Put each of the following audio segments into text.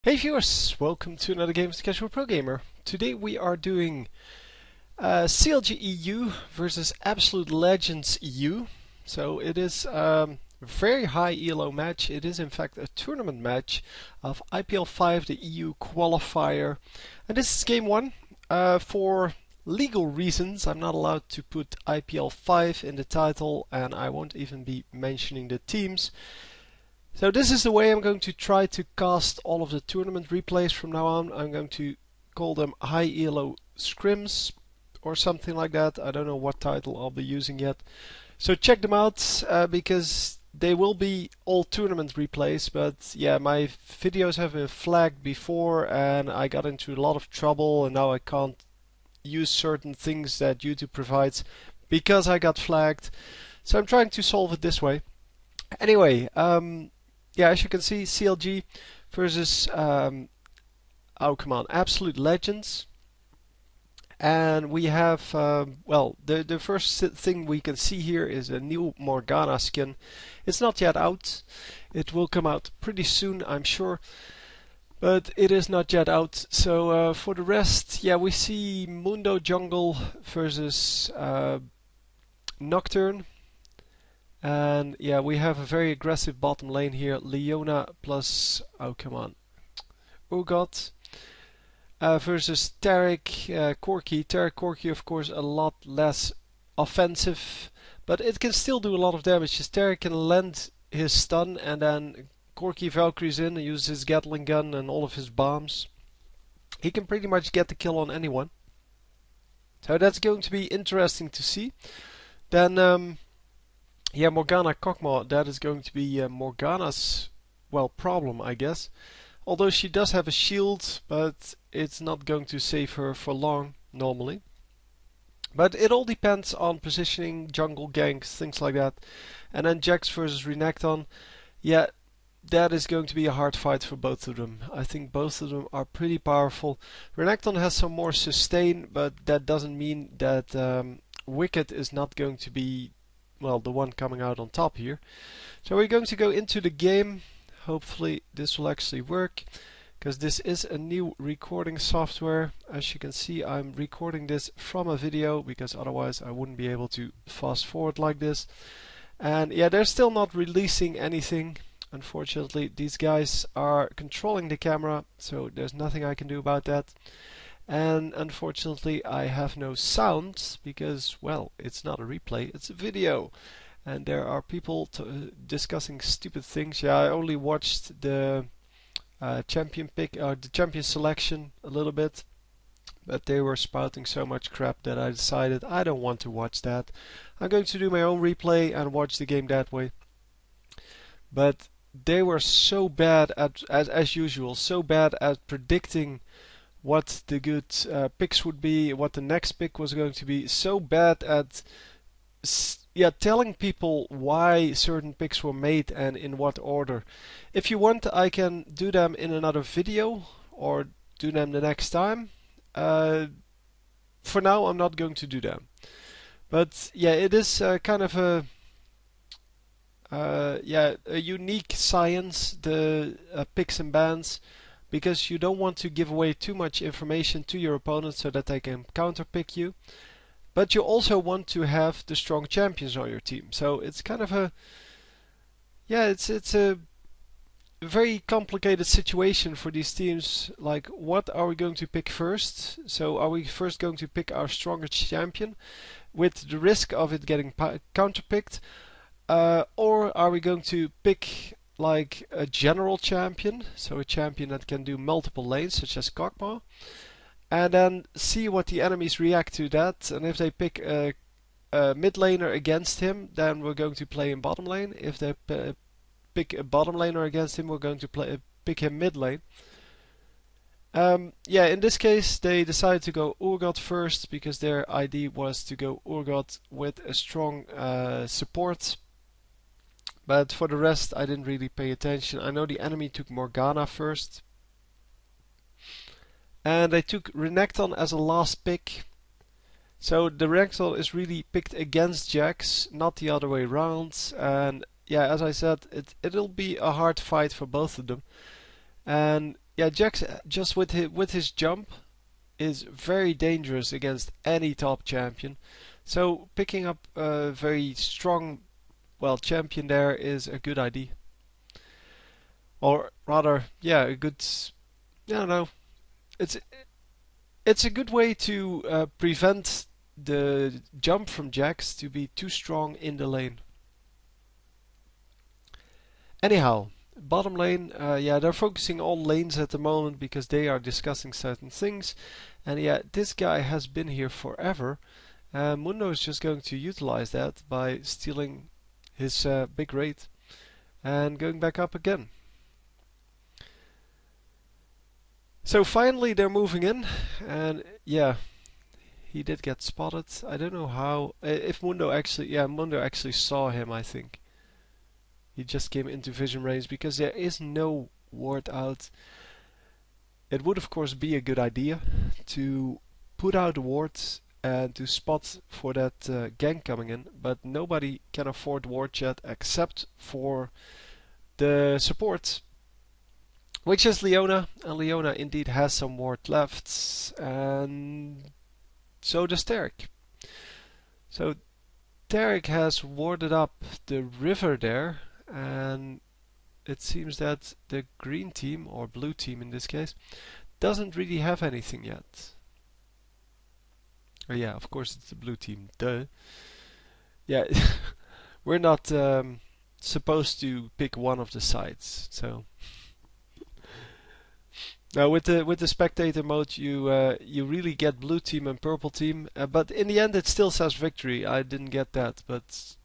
Hey viewers, welcome to another game of the Casual Pro Gamer. Today we are doing CLG EU versus Absolute Legends EU. So it is a very high ELO match. It is in fact a tournament match of IPL 5, the EU qualifier. And this is game 1. For legal reasons, I'm not allowed to put IPL 5 in the title, and I won't even be mentioning the teams. So this is the way I'm going to try to cast all of the tournament replays from now on. I'm going to call them high ELO scrims or something like that. I don't know what title I'll be using yet. So check them out because they will be all tournament replays. But yeah, my videos have been flagged before and I got into a lot of trouble, and now I can't use certain things that YouTube provides because I got flagged. So I'm trying to solve it this way. Anyway, yeah, as you can see, CLG versus Absolute Legends. And we have, well, the first thing we can see here is a new Morgana skin. It's not yet out. It will come out pretty soon, I'm sure. But it is not yet out. So for the rest, yeah, we see Mundo Jungle versus Nocturne. And yeah, we have a very aggressive bottom lane here. Leona plus, Urgot versus Tarek Corki. Tarek Corki, of course, a lot less offensive, but it can still do a lot of damage. Tarek can land his stun, and then Corki Valkyries in and uses his Gatling gun and all of his bombs. He can pretty much get the kill on anyone. So that's going to be interesting to see. Then yeah, Morgana Kokma, that is going to be Morgana's, well, problem, I guess. Although she does have a shield, but it's not going to save her for long, normally. But it all depends on positioning, jungle ganks, things like that. And then Jax versus Renekton, yeah, that is going to be a hard fight for both of them. I think both of them are pretty powerful. Renekton has some more sustain, but that doesn't mean that Wicked is not going to be, well, the one coming out on top here. So we're going to go into the game. Hopefully this will actually work, because this is a new recording software. As you can see, I'm recording this from a video because otherwise I wouldn't be able to fast forward like this. And yeah, they're still not releasing anything. Unfortunately, these guys are controlling the camera, so there's nothing I can do about that. And unfortunately I have no sound because, well, it's not a replay, it's a video. And there are people discussing stupid things. Yeah, I only watched the champion pick, or the champion selection a little bit. But they were spouting so much crap that I decided I don't want to watch that. I'm going to do my own replay and watch the game that way. But they were so bad at, as usual, so bad at predicting what the good picks would be, what the next pick was going to be, so bad at telling people why certain picks were made and in what order. If you want, I can do them in another video or do them the next time. For now, I'm not going to do them. But yeah, it is kind of a unique science, the picks and bans, because you don't want to give away too much information to your opponent so that they can counterpick you. But you also want to have the strong champions on your team. So it's kind of a, yeah, it's a very complicated situation for these teams. Like, what are we going to pick first? So are we first going to pick our strongest champion with the risk of it getting counterpicked? Or are we going to pick like a general champion, so a champion that can do multiple lanes, such as Kokma, and then see what the enemies react to that, and if they pick a mid laner against him, then we're going to play in bottom lane. If they pick a bottom laner against him, we're going to pick him mid lane. Yeah, in this case they decided to go Urgot first because their idea was to go Urgot with a strong support. But for the rest, I didn't really pay attention. I know the enemy took Morgana first. And they took Renekton as a last pick. So the Renekton is really picked against Jax, not the other way around. And yeah, as I said, it'll be a hard fight for both of them. And yeah, Jax just with his jump is very dangerous against any top champion. So picking up a very strong, well, champion there is a good idea. Or rather, yeah, a good, I don't know. It's it's a good way to prevent the jump from Jax to be too strong in the lane. Anyhow, bottom lane, yeah, they're focusing on lanes at the moment because they are discussing certain things. And yeah, this guy has been here forever. Mundo is just going to utilize that by stealing his big raid and going back up again. So finally they're moving in, and yeah, he did get spotted. I don't know how, if Mundo actually, yeah, Mundo actually saw him, I think. He just came into vision range because there is no ward out. It would of course be a good idea to put out wards and to spot for that gank coming in, but nobody can afford ward yet except for the support, which is Leona, and Leona indeed has some ward left, and so does Tarek. So Tarek has warded up the river there, and it seems that the green team, or blue team in this case, doesn't really have anything yet. Oh yeah, of course it's the blue team, duh. Yeah, we're not supposed to pick one of the sides, so... Now with the spectator mode, you really get blue team and purple team, but in the end it still says victory. I didn't get that, but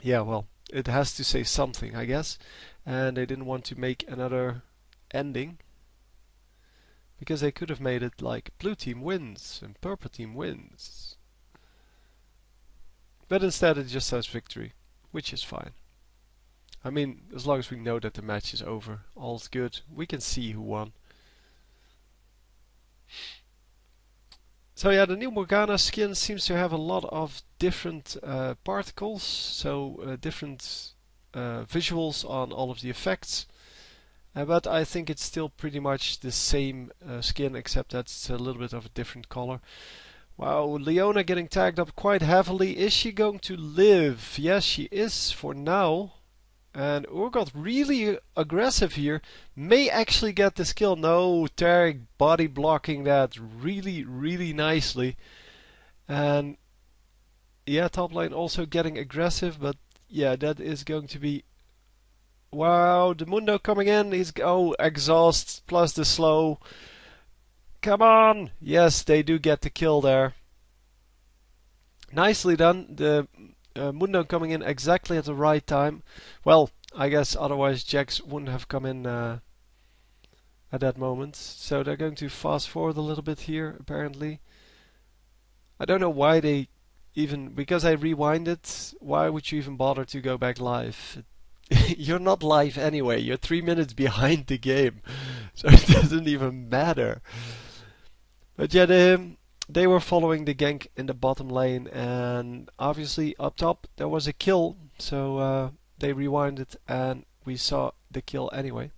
yeah, well, it has to say something, I guess. And they didn't want to make another ending because they could have made it like blue team wins and purple team wins. But instead it just says victory, which is fine. I mean, as long as we know that the match is over, all's good. We can see who won. So yeah, the new Morgana skin seems to have a lot of different particles, so different visuals on all of the effects. But I think it's still pretty much the same skin, except that it's a little bit of a different color. Wow, Leona getting tagged up quite heavily. Is she going to live? Yes, she is for now. And Urgot really aggressive here. May actually get this kill. No, Tarek body blocking that really, really nicely. And yeah, top lane also getting aggressive, but yeah, that is going to be... Wow, the Mundo coming in. He's... Oh, exhaust plus the slow. Come on! Yes, they do get the kill there. Nicely done. The Mundo coming in exactly at the right time. Well, I guess otherwise Jax wouldn't have come in at that moment. So they're going to fast forward a little bit here, apparently. I don't know why they even... Because I rewinded, why would you even bother to go back live? You're not live anyway. You're 3 minutes behind the game. So it doesn't even matter. But yeah, they were following the gank in the bottom lane, and obviously up top there was a kill, so they rewinded and we saw the kill anyway.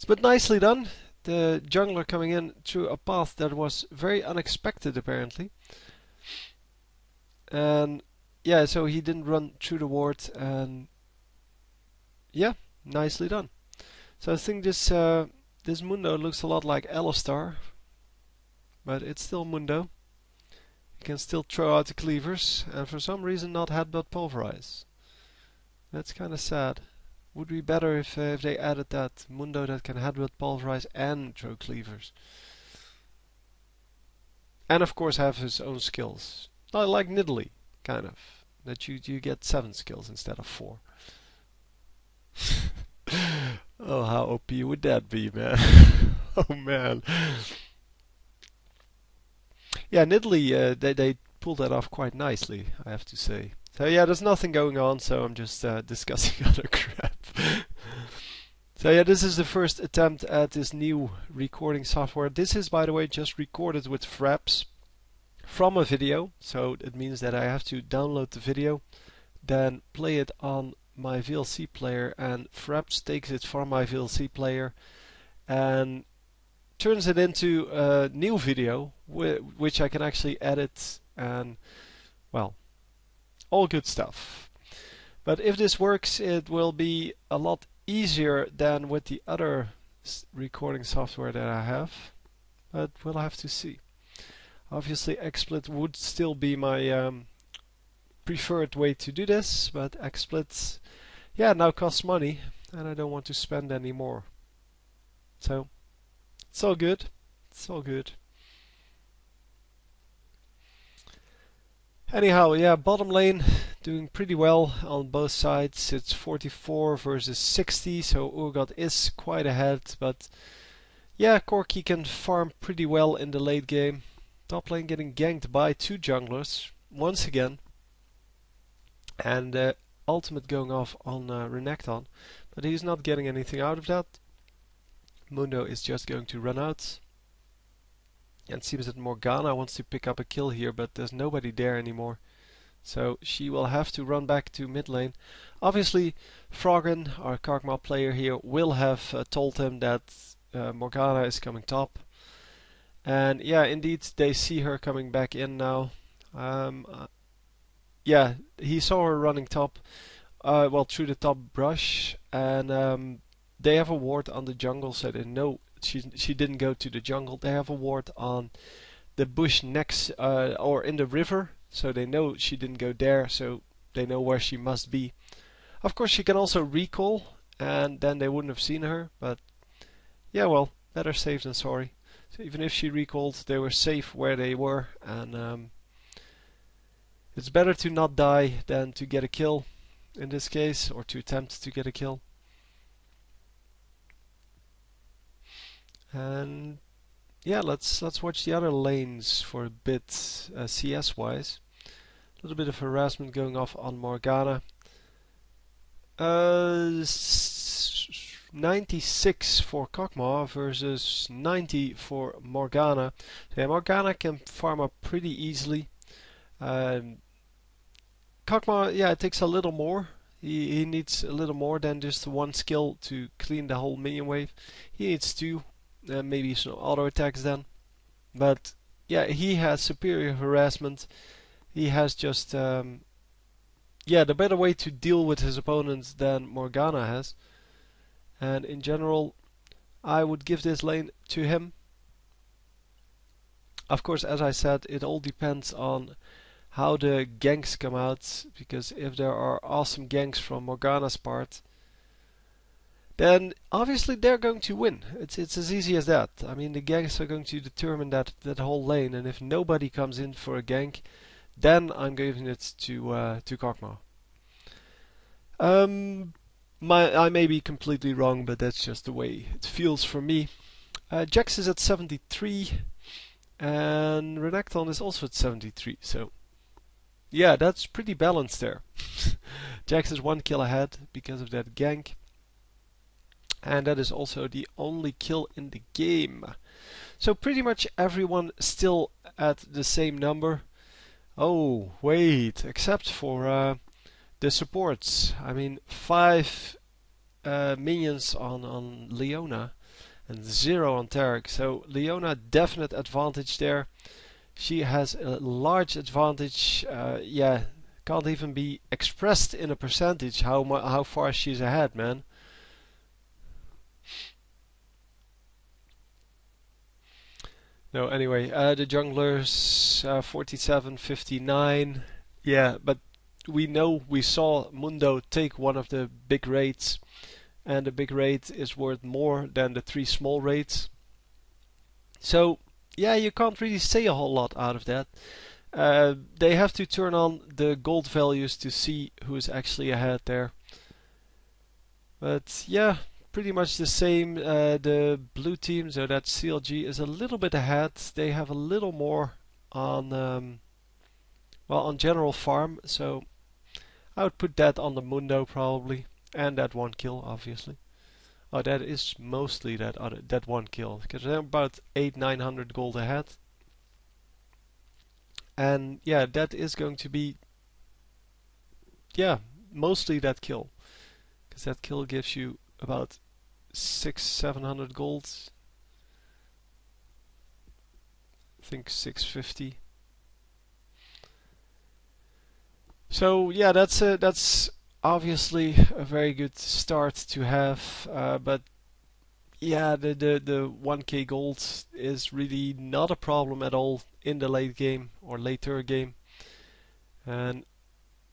But nicely done. The jungler coming in through a path that was very unexpected apparently. And yeah, so he didn't run through the ward, and yeah, nicely done. So I think this Mundo looks a lot like Alistar, but it's still Mundo. You can still throw out the cleavers, and for some reason not headbutt pulverize. That's kind of sad. Would be better if they added that Mundo that can headbutt pulverize and throw cleavers. And of course have his own skills. Like Nidalee, kind of. That you get 7 skills instead of 4. Oh, how OP would that be, man? Oh man. Yeah, Nidalee, they pulled that off quite nicely, I have to say. So yeah, there's nothing going on, so I'm just discussing other crap. So yeah, this is the first attempt at this new recording software. This is, by the way, just recorded with Fraps from a video, so it means that I have to download the video, then play it on my VLC player, and Fraps takes it from my VLC player and turns it into a new video which I can actually edit, and well, all good stuff. But if this works, it will be a lot easier than with the other recording software that I have, but we'll have to see. Obviously XSplit would still be my preferred way to do this, but XSplit, yeah, now costs money and I don't want to spend any more. So it's all good. It's all good. Anyhow, yeah, bottom lane doing pretty well on both sides. It's 44 versus 60, so Urgot is quite ahead, but yeah, Corki can farm pretty well in the late game. Top lane getting ganked by two junglers once again, and ultimate going off on Renekton, but he's not getting anything out of that. Mundo is just going to run out. And it seems that Morgana wants to pick up a kill here, but there's nobody there anymore. So she will have to run back to mid lane. Obviously, Froggen, our Karkma player here, will have told him that Morgana is coming top. And yeah, indeed, they see her coming back in now. Yeah, he saw her running top, well, through the top brush, and they have a ward on the jungle, so they know she didn't go to the jungle. They have a ward on the bush next, or in the river, so they know she didn't go there, so they know where she must be. Of course, she can also recall, and then they wouldn't have seen her, but yeah, well, better safe than sorry. So even if she recalled, they were safe where they were, and it's better to not die than to get a kill in this case, or to attempt to get a kill. And yeah, let's watch the other lanes for a bit, CS wise. A little bit of harassment going off on Morgana. 96 for Kokma versus 90 for Morgana. So yeah, Morgana can farm up pretty easily. Kokma, yeah, it takes a little more. He needs a little more than just one skill to clean the whole minion wave. He needs two. Maybe some auto attacks then, but yeah, he has superior harassment. He has just yeah, the better way to deal with his opponents than Morgana has, and in general I would give this lane to him. Of course, as I said, it all depends on how the ganks come out, because if there are awesome ganks from Morgana's part, then obviously they're going to win. It's as easy as that. I mean, the ganks are going to determine that whole lane, and if nobody comes in for a gank, then I'm giving it to Kokma. I may be completely wrong, but that's just the way it feels for me. Jax is at 73, and Renekton is also at 73. So yeah, that's pretty balanced there. Jax is 1 kill ahead because of that gank. And that is also the only kill in the game. So pretty much everyone still at the same number. Oh, wait, except for the supports. I mean, 5 minions on Leona and 0 on Tarek. So Leona, definite advantage there. She has a large advantage. Yeah, can't even be expressed in a percentage how far she's ahead, man. No, anyway, the junglers 47, 59. Yeah, but we saw Mundo take one of the big raids, and the big raid is worth more than the 3 small raids. So yeah, you can't really say a whole lot out of that. They have to turn on the gold values to see who is actually ahead there. But yeah, pretty much the same. The blue team, so that CLG, is a little bit ahead. They have a little more on well, on general farm, so I would put that on the Mundo probably, and that 1 kill obviously. Oh, that is mostly that 1 kill, because they're about 800-900 gold ahead. And yeah, that is going to be, yeah, mostly that kill. because that kill gives you about 600-700 gold. I think 650. So yeah, that's obviously a very good start to have, but yeah, the 1k gold is really not a problem at all in the late game or later game. And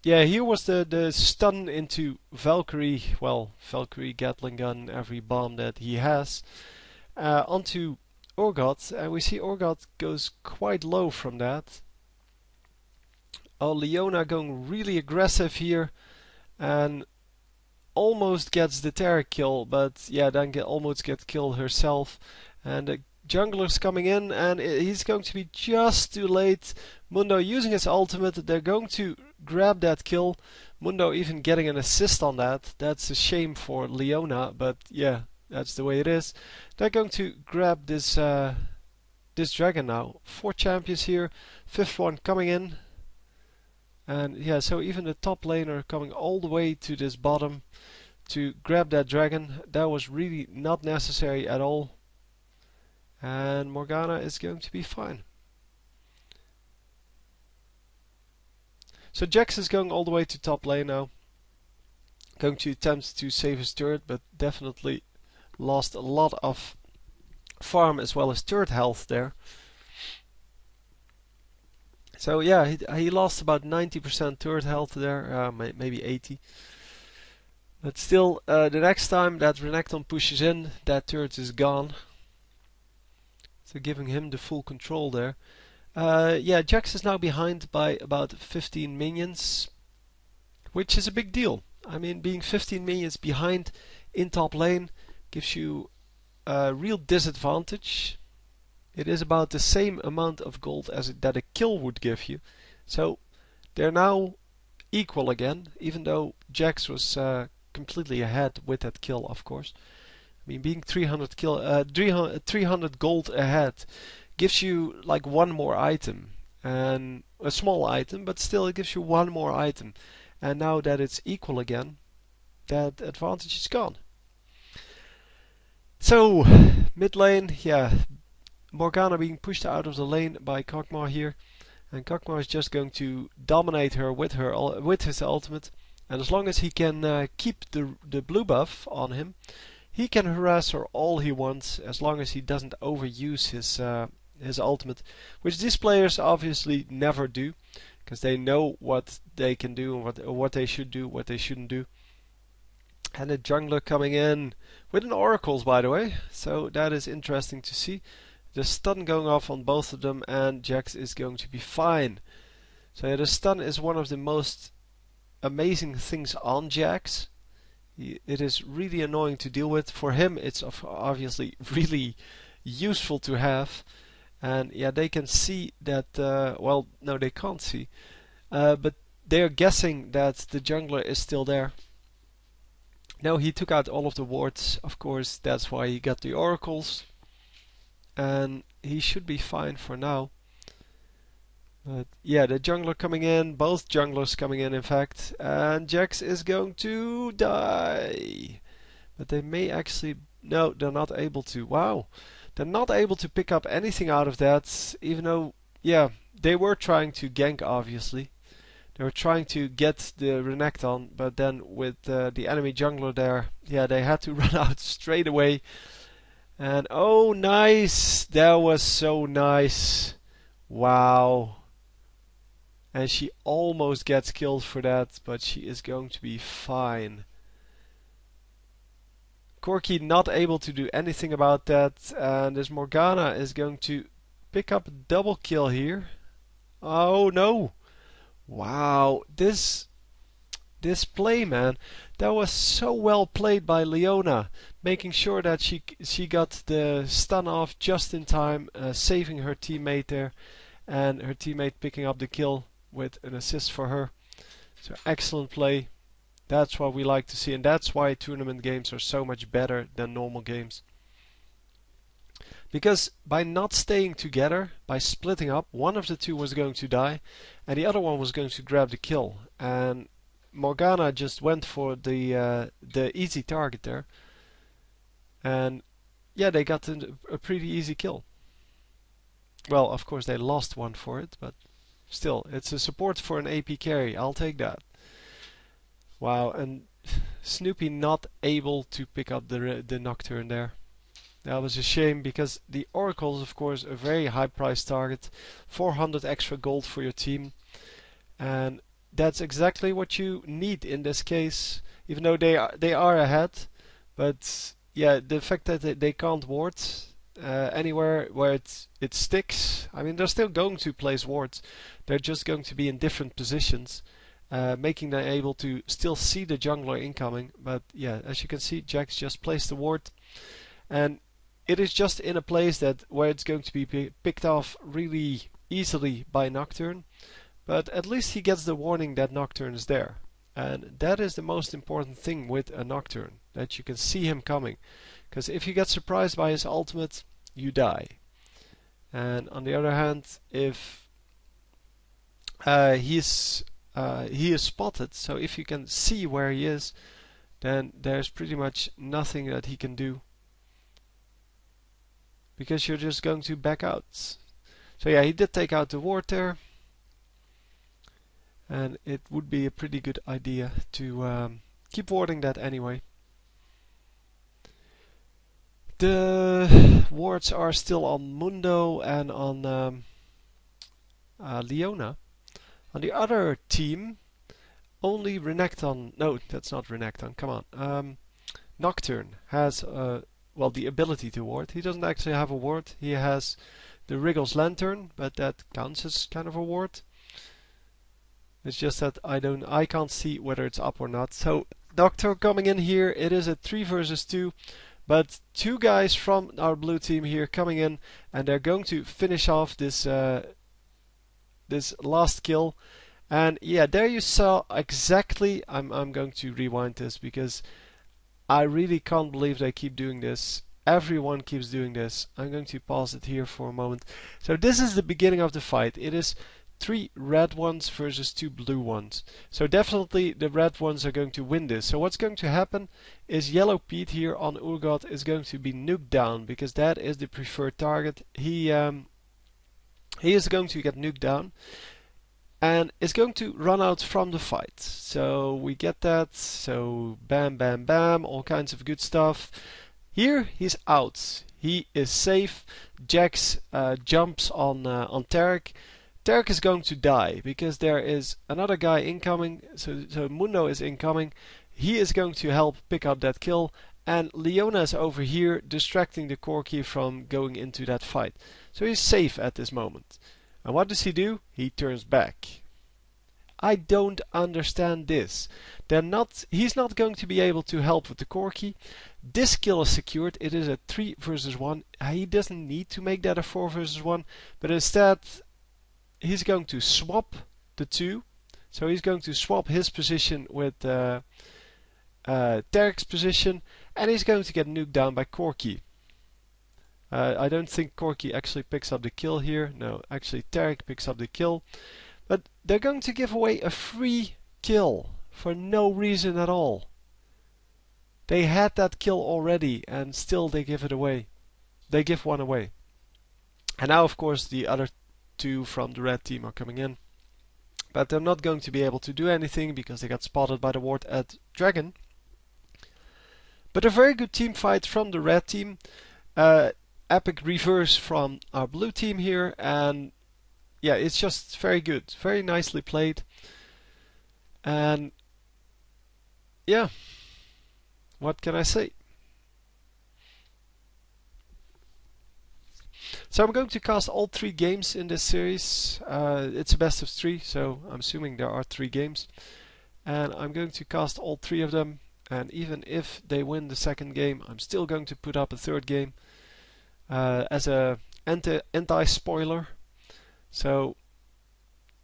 yeah, here was the stun into Valkyrie, well, Valkyrie Gatling gun, every bomb that he has, onto Orgot, and we see Orgot goes quite low from that. Oh, Leona going really aggressive here and almost gets the Terra kill, but yeah, then almost gets killed herself. And the jungler's coming in, and he's going to be just too late. Mundo using his ultimate, they're going to grab that kill. Mundo even getting an assist on that. That's a shame for Leona, but yeah, that's the way it is. They're going to grab this this dragon now. 4 champions here, 5th one coming in. And yeah, so even the top laner coming all the way to this bottom to grab that dragon. That was really not necessary at all. And Morgana is going to be fine. So Jax is going all the way to top lane now. Going to attempt to save his turret, but definitely lost a lot of farm as well as turret health there. So yeah, he lost about 90% turret health there, maybe 80. But still, the next time that Renekton pushes in, that turret is gone. So giving him the full control there. Yeah, Jax is now behind by about 15 minions, which is a big deal. I mean, being 15 minions behind in top lane gives you a real disadvantage. It is about the same amount of gold as that a kill would give you. So they're now equal again, even though Jax was completely ahead with that kill, of course. I mean, being 300 gold ahead gives you like one more item, and a small item, but still it gives you one more item. And now that it's equal again, that advantage is gone. So mid lane, yeah, Morgana being pushed out of the lane by Kog'Maw here, and Kog'Maw is just going to dominate her with his ultimate. And as long as he can keep the blue buff on him, he can harass her all he wants, as long as he doesn't overuse his ultimate, which these players obviously never do, because they know what they can do and what they should do, what they shouldn't do. And a jungler coming in with an oracles, by the way, so that is interesting to see. The stun going off on both of them, and Jax is going to be fine. So yeah, the stun is one of the most amazing things on Jax. It is really annoying to deal with. For him, it's obviously really useful to have. And yeah, they can see that, well, no, they can't see. But they're guessing that the jungler is still there. Now he took out all of the wards, of course, that's why he got the oracles. And he should be fine for now. But yeah, the jungler coming in, both junglers coming in fact, and Jax is going to die. But they may actually, no, they're not able to. Wow, they're not able to pick up anything out of that, even though, yeah, they were trying to gank, obviously. They were trying to get the Renekton, but then with the enemy jungler there, yeah, they had to run out straight away. And oh, nice! That was so nice. Wow. And she almost gets killed for that, but she is going to be fine. Corki not able to do anything about that, and this Morgana is going to pick up a double kill here. Oh no! Wow, this play, man, that was so well played by Leona, making sure that she got the stun off just in time, saving her teammate there, and her teammate picking up the kill with an assist for her. So excellent play. That's what we like to see, and that's why tournament games are so much better than normal games. Because by not staying together, by splitting up, one of the two was going to die, and the other one was going to grab the kill. And Morgana just went for the easy target there, and yeah, they got a pretty easy kill. Well, of course they lost one for it, but still, it's a support for an AP carry. I'll take that. Wow, and Snoopy not able to pick up the Nocturne there. That was a shame, because the Oracle is of course a very high price target, 400 extra gold for your team, and that's exactly what you need in this case. Even though they are ahead, but yeah, the fact that they can't ward anywhere where it sticks. I mean, they're still going to place wards. They're just going to be in different positions, making them able to still see the jungler incoming. But yeah, as you can see, Jax just placed the ward, and it is just in a place that where it's going to be picked off really easily by Nocturne. But at least he gets the warning that Nocturne is there. And that is the most important thing with a Nocturne, that you can see him coming. Because if you get surprised by his ultimate, you die. And on the other hand, if he is spotted, so if you can see where he is, then there's pretty much nothing that he can do, because you're just going to back out. So yeah, he did take out the ward there, and it would be a pretty good idea to keep warding that anyway. The wards are still on Mundo and on Leona. On the other team, only Renekton, no, that's not Renekton, come on. Nocturne has well, the ability to ward. He doesn't actually have a ward. He has the Wriggle's Lantern, but that counts as kind of a ward. It's just that I can't see whether it's up or not. So Doctor coming in here, it is a 3 versus 2, but 2 guys from our blue team here coming in, and they're going to finish off this this last kill. And yeah, there you saw exactly. I'm going to rewind this because I really can't believe they keep doing this. Everyone keeps doing this. I'm going to pause it here for a moment. So this is the beginning of the fight. It is 3 red ones versus 2 blue ones. So definitely the red ones are going to win this. So what's going to happen is Yellow Pete here on Urgot is going to be nuked down, because that is the preferred target. He is going to get nuked down and is going to run out from the fight. So we get that. So bam, bam, bam, all kinds of good stuff. Here he's out. He is safe. Jax jumps on Tarek. Tarek is going to die because there is another guy incoming. So Mundo is incoming. He is going to help pick up that kill. And Leona is over here distracting the Corki from going into that fight. So he's safe at this moment. And what does he do? He turns back. I don't understand this. He's not going to be able to help with the Corki. This kill is secured. It is a 3 versus 1. He doesn't need to make that a 4 versus 1. But instead, he's going to swap the 2. So he's going to swap his position with Tarek's position. And he's going to get nuked down by Corki. I don't think Corki actually picks up the kill here. No, actually Tarek picks up the kill. But they're going to give away a free kill for no reason at all. They had that kill already and still they give it away. They give one away. And now of course the other 2 from the red team are coming in. But they're not going to be able to do anything because they got spotted by the ward at Dragon. But a very good team fight from the red team. Epic reverse from our blue team here, and yeah, it's just very good, very nicely played. And yeah, what can I say? So I'm going to cast all 3 games in this series. It's a best of 3, so I'm assuming there are 3 games, and I'm going to cast all 3 of them. And even if they win the second game, I'm still going to put up a third game. As a anti-spoiler, so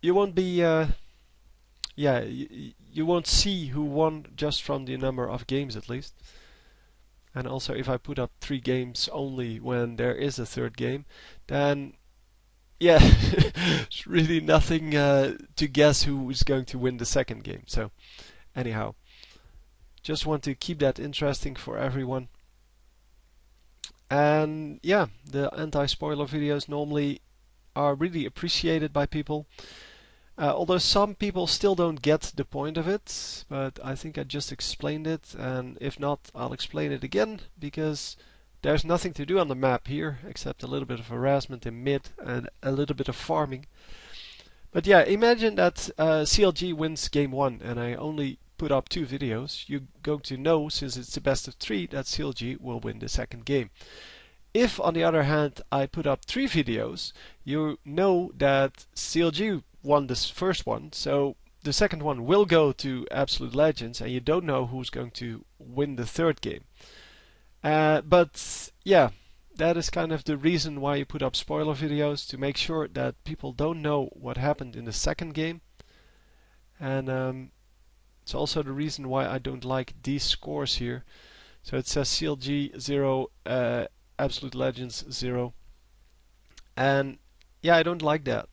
you won't be, you won't see who won just from the number of games at least. And also, if I put up 3 games only when there is a third game, then yeah, it's really nothing to guess who is going to win the second game. So anyhow, just want to keep that interesting for everyone. And yeah, the anti-spoiler videos normally are really appreciated by people. Although some people still don't get the point of it, but I think I just explained it, and if not, I'll explain it again, because there's nothing to do on the map here except a little bit of harassment in mid and a little bit of farming. But yeah, imagine that CLG wins game 1 and I only put up 2 videos. You're going to know, since it's the best of 3, that CLG will win the second game. If, on the other hand, I put up 3 videos, you know that CLG won this first one, so the second one will go to Absolute Legends, and you don't know who's going to win the third game. But yeah, that is kind of the reason why you put up spoiler videos, to make sure that people don't know what happened in the second game. And it's also the reason why I don't like these scores here. So it says CLG 0, Absolute Legends 0. And yeah, I don't like that.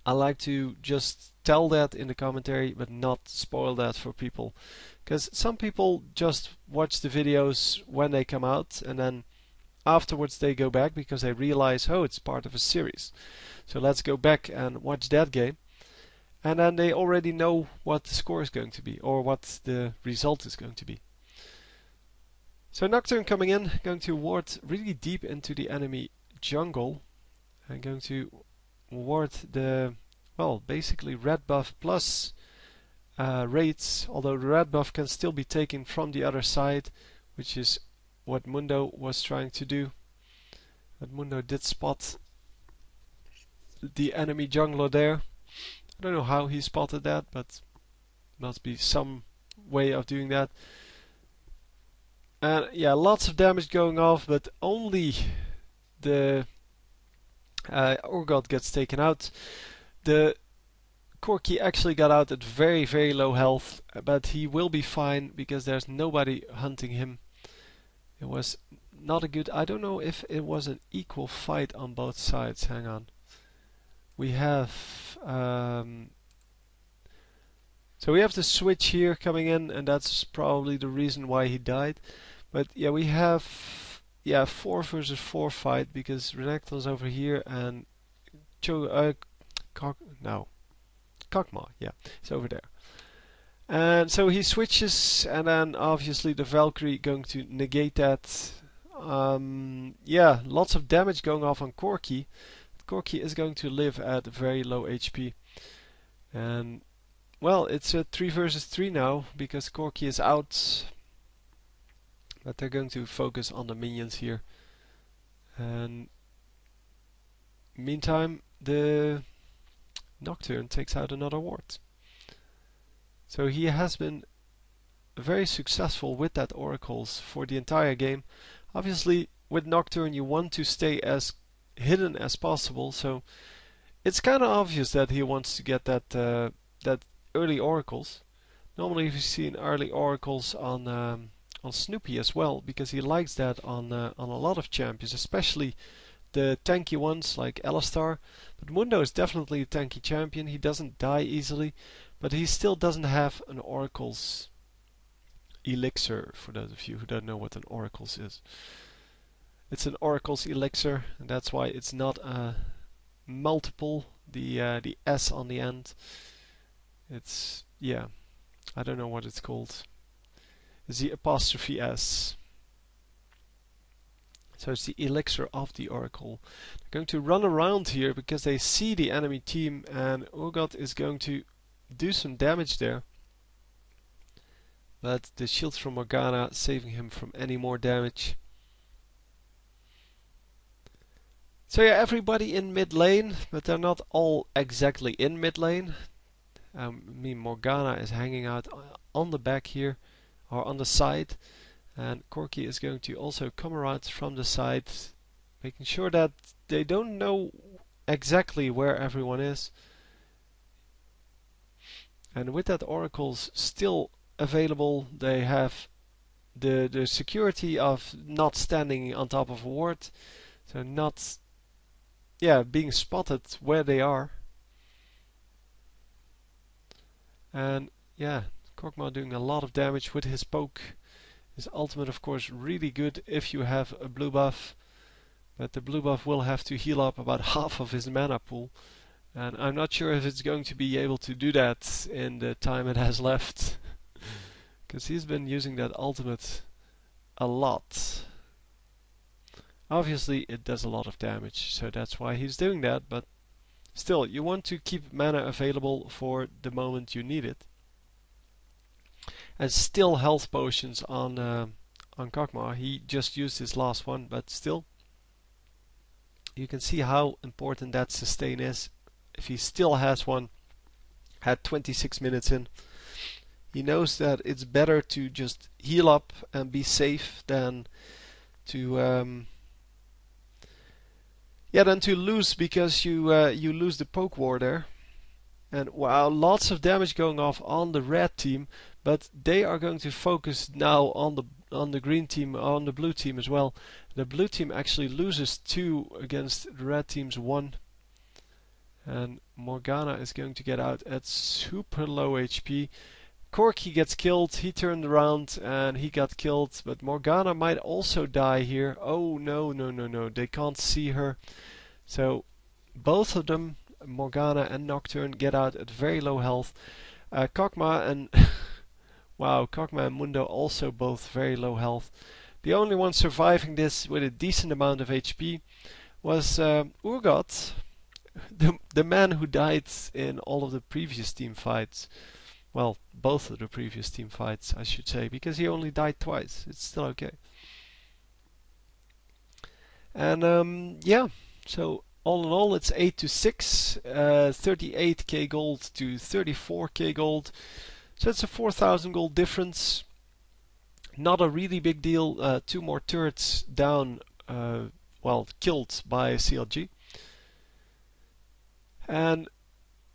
I like to just tell that in the commentary, but not spoil that for people. Because some people just watch the videos when they come out, and then afterwards they go back because they realize, oh, it's part of a series. So let's go back and watch that game. And then they already know what the score is going to be, or what the result is going to be. So Nocturne coming in, going to ward really deep into the enemy jungle. I'm going to ward the, well, basically red buff plus raids, although the red buff can still be taken from the other side, which is what Mundo was trying to do. But Mundo did spot the enemy jungler there. I don't know how he spotted that, but must be some way of doing that. And yeah, lots of damage going off, but only the Urgot gets taken out. The Corki actually got out at very, very low health, but he will be fine because there's nobody hunting him. It was not a good... I don't know if it was an equal fight on both sides. Hang on. We have... so we have the switch here coming in, and that's probably the reason why he died. But yeah, we have 4 versus 4 fight, because Renekton's over here and Kakma, yeah, it's over there. And so he switches, and then obviously the Valkyrie going to negate that. Yeah, lots of damage going off on Corki. Corki is going to live at very low HP. And well, it's a 3 versus 3 now, because Corki is out. But they're going to focus on the minions here. And meantime, the Nocturne takes out another ward. So he has been very successful with that oracles for the entire game. Obviously, with Nocturne you want to stay as hidden as possible, so it's kind of obvious that he wants to get that that early oracles. Normally we've seen early oracles on Snoopy as well, because he likes that on a lot of champions, especially the tanky ones like Alistar. But Mundo is definitely a tanky champion. He doesn't die easily, but he still doesn't have an oracles elixir, for those of you who don't know what an oracles is. It's an oracles elixir, and that's why it's not a multiple, the S on the end. It's, yeah, I don't know what it's called. It's the apostrophe S. So it's the elixir of the oracle. They're going to run around here because they see the enemy team, and Urgot is going to do some damage there. But the shields from Morgana saving him from any more damage. So yeah, everybody in mid lane, but they're not all exactly in mid lane. I mean, Morgana is hanging out on the back here, or on the side. And Corki is going to also come around from the side, making sure that they don't know exactly where everyone is. And with that oracles still available, they have the security of not standing on top of a ward, so not being spotted where they are. And yeah, Kog'Maw doing a lot of damage with his poke. His ultimate, of course, really good if you have a blue buff. But the blue buff will have to heal up about half of his mana pool. And I'm not sure if it's going to be able to do that in the time it has left. Because he's been using that ultimate a lot. Obviously it does a lot of damage, so that's why he's doing that, but still, you want to keep mana available for the moment you need it. And still health potions on Kog'Maw. He just used his last one, but still, you can see how important that sustain is. If he still has one at 26 minutes in, he knows that it's better to just heal up and be safe than to lose, because you lose the poke war there. And wow, lots of damage going off on the red team, but they are going to focus now on the green team, on the blue team as well. The blue team actually loses 2 against the red team's 1. And Morgana is going to get out at super low HP. Corki gets killed, he turned around and he got killed, but Morgana might also die here. Oh no, no, no, no, they can't see her. So both of them, Morgana and Nocturne, get out at very low health. Kog'Maw and wow, Kog'Maw and Mundo also both very low health. The only one surviving this with a decent amount of HP was Urgot, the man who died in all of the previous team fights. Well, both of the previous team fights, I should say, because he only died twice. It's still okay. And yeah, so all in all, it's 8-6, 38k gold to 34k gold. So it's a 4,000 gold difference. Not a really big deal. 2 more turrets down, well, killed by CLG. And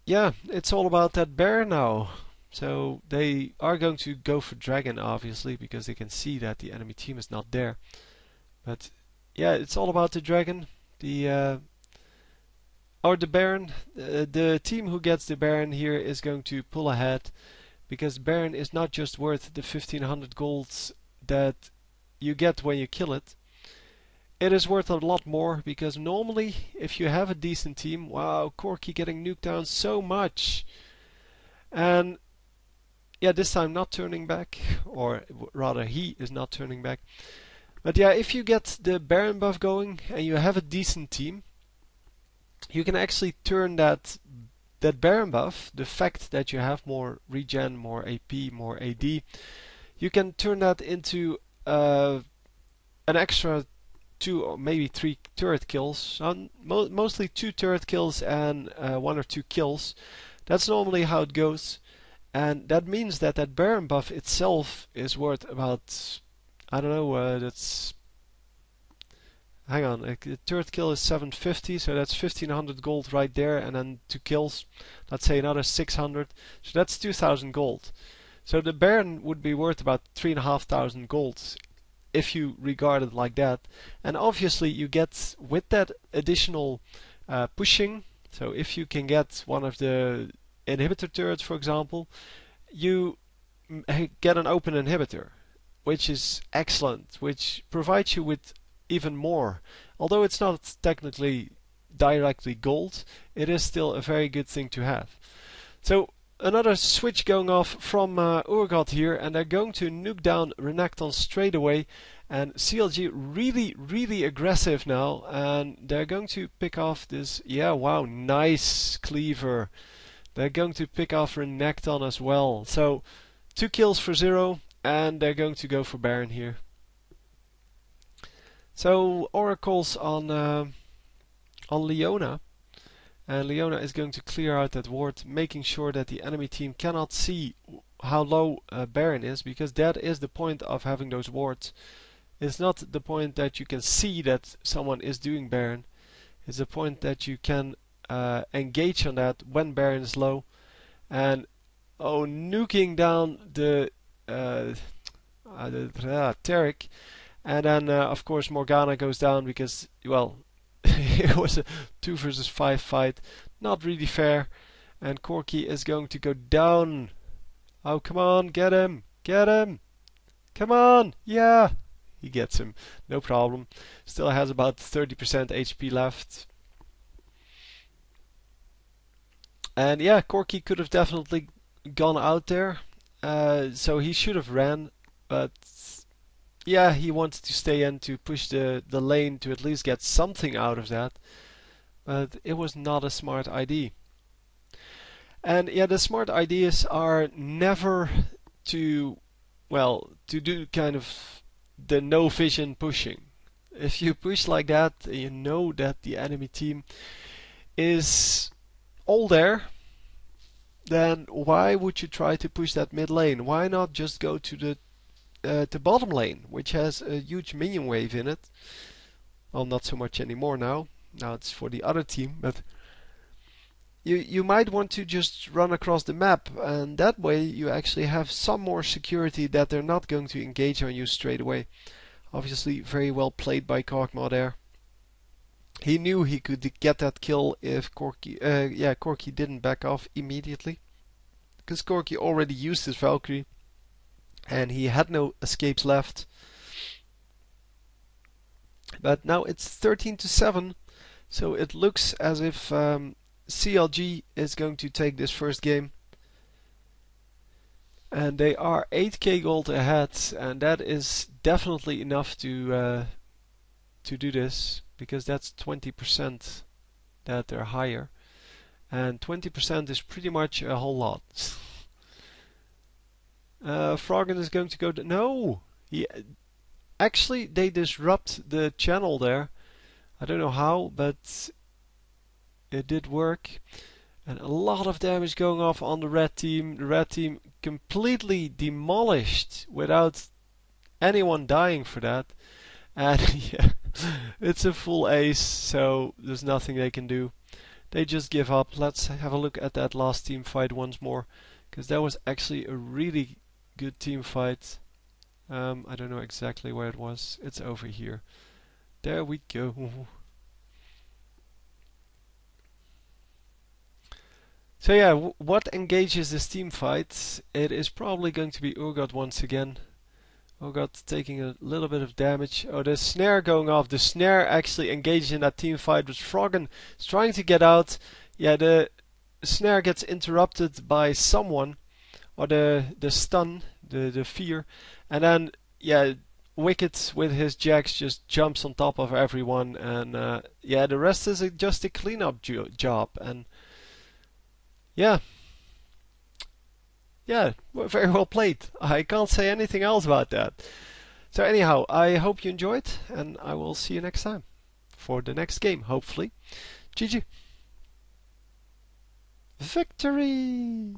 yeah, it's all about that bear now. So they are going to go for dragon, obviously, because they can see that the enemy team is not there. But yeah, it's all about the dragon. The Baron. The team who gets the Baron here is going to pull ahead, because Baron is not just worth the 1500 golds that you get when you kill it. It is worth a lot more, because normally, if you have a decent team, wow, Corki getting nuked down so much. And yeah, this time not turning back, or rather he is not turning back. But yeah, if you get the Baron buff going and you have a decent team, you can actually turn that Baron buff, the fact that you have more regen, more AP, more AD, you can turn that into an extra 2 or maybe 3 turret kills. Mostly 2 turret kills and 1 or 2 kills. That's normally how it goes. And that means that that Baron buff itself is worth about, I don't know, that's... Hang on, the turret kill is 750, so that's 1500 gold right there, and then 2 kills, let's say another 600, so that's 2000 gold. So the Baron would be worth about 3500 gold if you regard it like that. And obviously you get, with that additional pushing, so if you can get one of the inhibitor turrets, for example, you get an open inhibitor, which is excellent, which provides you with even more. Although it's not technically directly gold, it is still a very good thing to have. So another switch going off from Urgot here, and they're going to nuke down Renekton straight away. And CLG really aggressive now, and they're going to pick off this, yeah, wow, nice cleaver. They're going to pick off Renekton as well. So 2 kills for 0, and they're going to go for Baron here. So oracles on Leona, and Leona is going to clear out that ward, making sure that the enemy team cannot see how low Baron is, because that is the point of having those wards. It's not the point that you can see that someone is doing Baron. It's the point that you can engage on that when Baron is low. And oh, nuking down the Taric. And then, of course, Morgana goes down because, well, it was a 2 versus 5 fight. Not really fair. And Corki is going to go down. Oh, come on, get him! Get him! Come on! Yeah! He gets him. No problem. Still has about 30% HP left. And yeah, Corky could have definitely gone out there. So he should have ran. But yeah, he wanted to stay in to push the lane to at least get something out of that. But it was not a smart idea. And yeah, the smart ideas are never to, well, to do kind of the no vision pushing. If you push like that, you know that the enemy team is all there, then why would you try to push that mid lane? Why not just go to the bottom lane, which has a huge minion wave in it? Well, not so much anymore now. Now it's for the other team, but you might want to just run across the map, and that way you actually have some more security that they're not going to engage on you straight away. Obviously, very well played by Korkma there. He knew he could get that kill if Corky didn't back off immediately, because Corky already used his Valkyrie, and he had no escapes left. But now it's 13-7, so it looks as if CLG is going to take this first game. And they are 8k gold ahead, and that is definitely enough to do this, because that's 20% that they're higher. And 20% is pretty much a whole lot. Froggen is going to go... No! Actually, they disrupt the channel there. I don't know how, but it did work. And a lot of damage going off on the red team. The red team completely demolished without anyone dying for that. And yeah, it's a full ace, so there's nothing they can do. They just give up. Let's have a look at that last team fight once more, because that was actually a really good team fight. I don't know exactly where it was. It's over here. There we go. So yeah, what engages this team fight? It is probably going to be Urgot once again. Urgot taking a little bit of damage. Oh, the snare going off. The snare actually engaged in that team fight, but Froggen is trying to get out. Yeah, the snare gets interrupted by someone, or the stun, the fear, and then yeah, Wicked with his Jax just jumps on top of everyone, and yeah, the rest is just a cleanup job. And yeah, very well played. I can't say anything else about that. So anyhow, I hope you enjoyed, and I will see you next time for the next game, hopefully. GG. Victory!